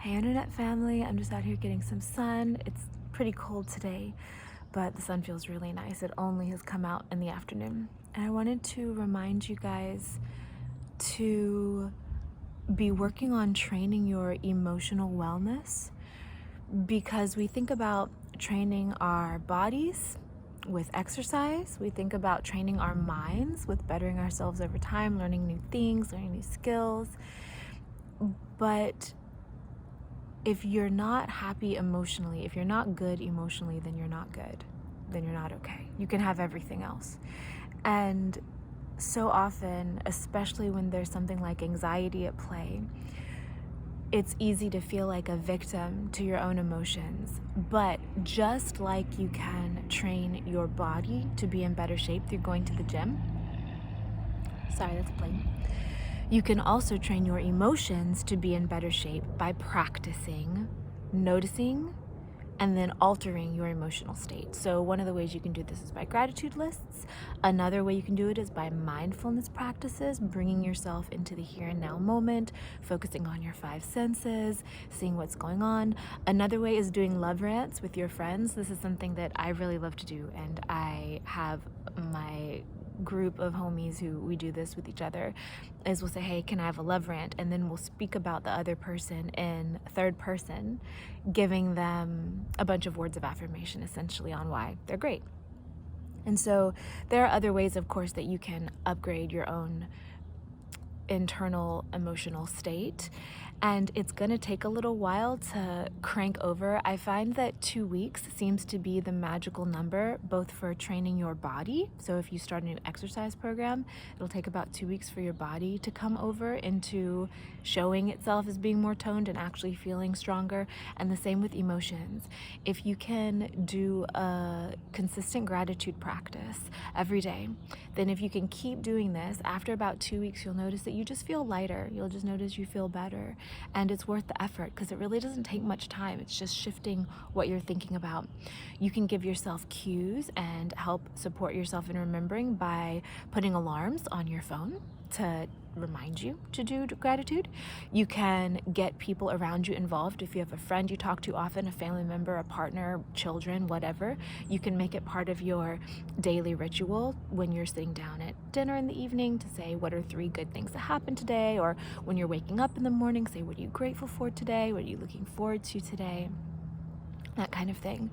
Hey internet family, I'm just out here getting some sun. It's pretty cold today, but the sun feels really nice. It only has come out in the afternoon. And I wanted to remind you guys to be working on training your emotional wellness, because we think about training our bodies with exercise. We think about training our minds with bettering ourselves over time, learning new things, learning new skills. But if you're not happy emotionally, if you're not good emotionally, then you're not good. Then you're not okay. You can have everything else. And so often, especially when there's something like anxiety at play, it's easy to feel like a victim to your own emotions. But just like you can train your body to be in better shape through going to the gym, sorry, that's a plane. You can also train your emotions to be in better shape by practicing, noticing, and then altering your emotional state. So one of the ways you can do this is by gratitude lists. Another way you can do it is by mindfulness practices, bringing yourself into the here and now moment, focusing on your five senses, seeing what's going on. Another way is doing love rants with your friends. This is something that I really love to do, and I have my group of homies who we do this with each other. Is we'll say, hey, can I have a love rant? And then we'll speak about the other person in third person, giving them a bunch of words of affirmation essentially on why they're great. And so there are other ways, of course, that you can upgrade your own internal emotional state, and it's going to take a little while to crank over. I find that 2 weeks seems to be the magical number, both for training your body. So if you start a new exercise program, it'll take about 2 weeks for your body to come over into showing itself as being more toned and actually feeling stronger. And the same with emotions. If you can do a consistent gratitude practice every day, then if you can keep doing this, after about 2 weeks, you'll notice that you just feel lighter. You'll just notice you feel better. And it's worth the effort because it really doesn't take much time. It's just shifting what you're thinking about. You can give yourself cues and help support yourself in remembering by putting alarms on your phone to remind you to do gratitude. You can get people around you involved. If you have a friend you talk to often, a family member, a partner, children, whatever, you can make it part of your daily ritual when you're sitting down at dinner in the evening to say, what are 3 good things that happened today? Or when you're waking up in the morning, say, what are you grateful for today? What are you looking forward to today? That kind of thing.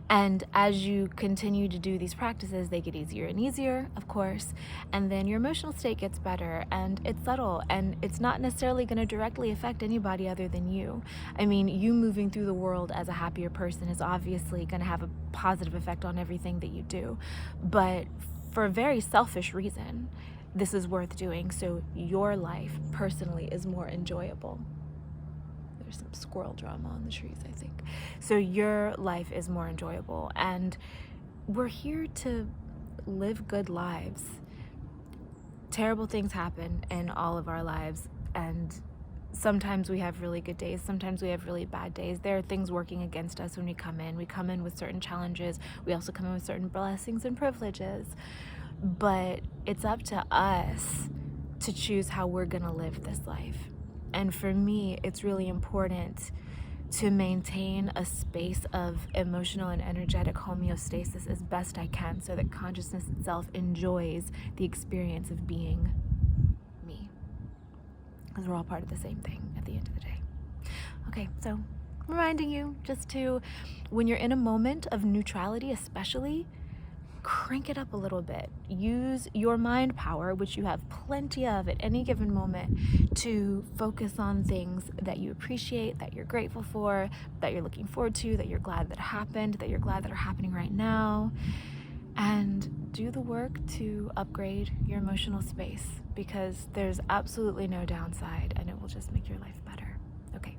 And as you continue to do these practices, they get easier and easier, of course, and then your emotional state gets better, and it's subtle, and it's not necessarily going to directly affect anybody other than you. I mean, you moving through the world as a happier person is obviously going to have a positive effect on everything that you do, but for a very selfish reason, this is worth doing so your life personally is more enjoyable. There's some squirrel drama on the trees, I think. So your life is more enjoyable, and we're here to live good lives. Terrible things happen in all of our lives, and sometimes we have really good days, sometimes we have really bad days. There are things working against us when we come in. We come in with certain challenges. We also come in with certain blessings and privileges. But it's up to us to choose how we're gonna live this life. And for me, it's really important to maintain a space of emotional and energetic homeostasis as best I can so that consciousness itself enjoys the experience of being me. Because we're all part of the same thing at the end of the day. Okay, so reminding you just to, when you're in a moment of neutrality especially, crank it up a little bit. Use your mind power, which you have plenty of at any given moment, to focus on things that you appreciate, that you're grateful for, that you're looking forward to, that you're glad that happened, that you're glad that are happening right now. And do the work to upgrade your emotional space, because there's absolutely no downside, and it will just make your life better. Okay,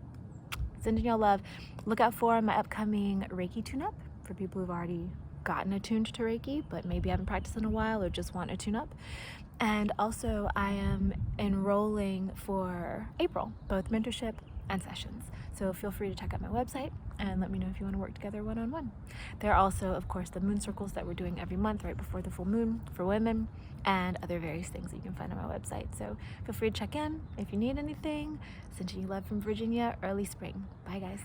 sending y'all love. Look out for my upcoming Reiki tune-up for people who've already gotten attuned to Reiki but maybe haven't practiced in a while or just want a tune-up. And also I am enrolling for April, both mentorship and sessions. So feel free to check out my website and let me know if you want to work together one-on-one. There are also, of course, the moon circles that we're doing every month right before the full moon for women, and other various things that you can find on my website. So feel free to check in if you need anything. Sending you love from Virginia, early spring. Bye guys.